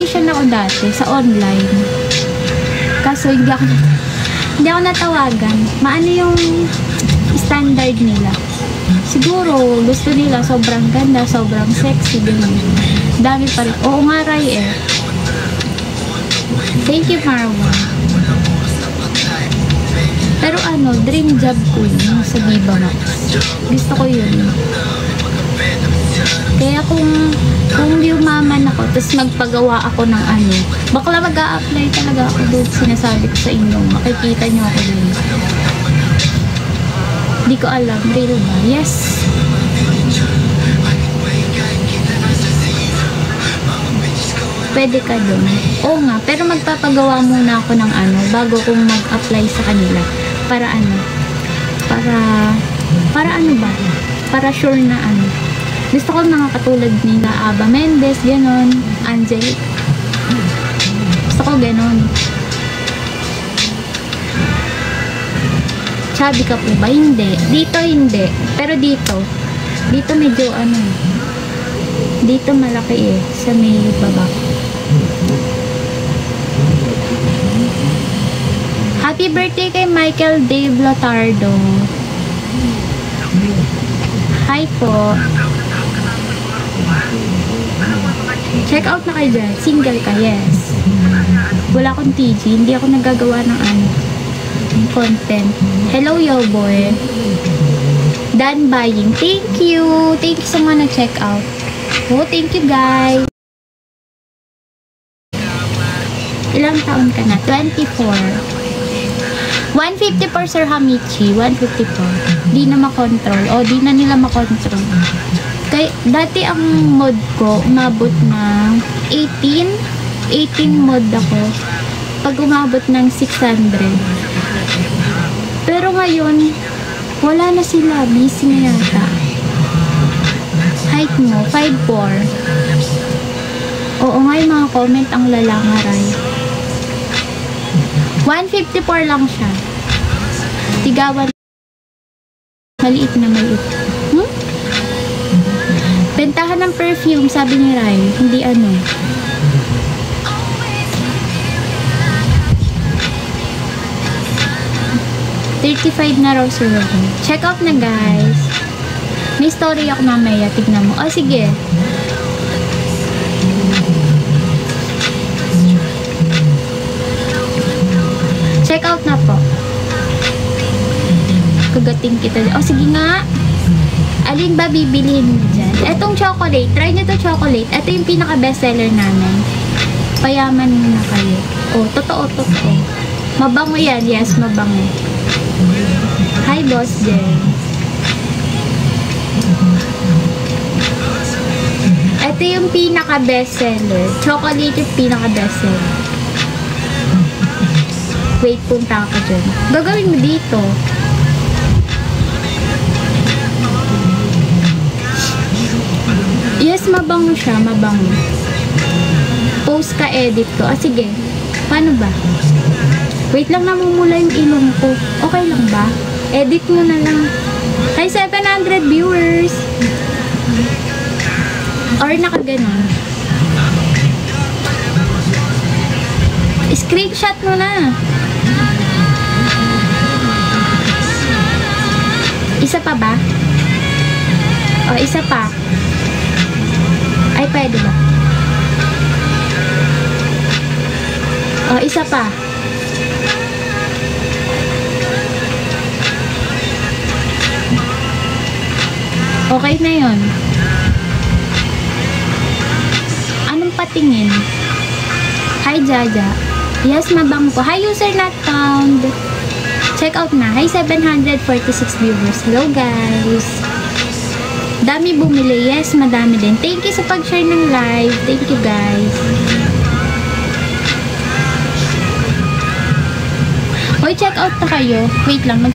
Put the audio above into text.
nag-audition ako dati sa online. Kaso hindi ako natawagan. Maano yung standard nila? Siguro, gusto nila sobrang ganda, sobrang sexy, ganun. Dami pa rin. Oo nga, Ray eh. Thank you, Marwa. Pero ano, dream job ko yun sa Viva Max. Gusto ko yun. Kaya kung yumaman ako, tapos magpagawa ako ng ano, bakla mag-a-apply talaga ako doon. Sinasabi ko sa inyo, makikita nyo ako doon. Hindi ko alam, real ba? Yes. Pwede ka doon. Oo nga, pero magpapagawa muna ako ng ano, bago kong mag-apply sa kanila. Para ano? Para ano ba? Para sure na ano. Gusto ko mga katulad nila Aba Mendez, ganon, Angelic. Gusto ko ganon. Chubby ka po ba? Hindi. Dito hindi. Pero dito medyo ano. Dito malaki eh. Sa may baba. Happy birthday kay Michael Dave Lotardo. Hi po. Check out na kayo dyan. Single ka, yes. Wala akong TG. Hindi ako nagagawa ng ano, content. Hello, yo boy. Done buying. Thank you. Thank you sa mga nag-check out. Oh, thank you guys. Ilang taon ka na? 24. 154 Sir Hamichi. 154. Di na makontrol. O, di na nila makontrol. Kaya, dati ang mod ko, umabot ng 18 mod ako. Pag umabot ng 600. Pero ngayon, wala na sila. Busy na yata. Height mo, 5'4". Oo nga, yung mga comment ang lalangaray. 154 lang siya. Tigawan. Maliit na maliit. Bentahan ng perfume, sabi ni Rai. Hindi ano. $35 na raw sir. Check out na guys. May story ako mamaya. Tignan mo. Oh, sige. Check out na po. Kagating kita. Oh, sige nga. Alin ba bibilihin mo dyan? Etong chocolate. Try nyo to chocolate. Ito yung pinaka-bestseller namin. Payaman na kayo. Oh, totoo. Mabango yan. Yes, mabango. Hi, Boss Jen. Ito yung pinaka-bestseller. Chocolate yung pinaka-bestseller. Wait, punta ako dyan. Gagawin mo dito. Yes, mabango siya, mabango. Post ka, edit ko. Ah, sige. Paano ba? Wait lang, namumula yung ilong ko. Okay lang ba? Edit mo na lang. Hi, 700 viewers. Or nakaganon. Screenshot mo na. Isa pa ba? O, isa pa. Ay, pwede ba? O, isa pa. Okay na yun. Anong patingin? Hi, Jaja. Yes, mabang po. Hi, user not found. Check out na. Hi, 746 viewers. Hello, guys. Dami bumili. Yes, madami din. Thank you sa pag-share ng live. Thank you, guys. Hoy, check out na kayo. Wait lang.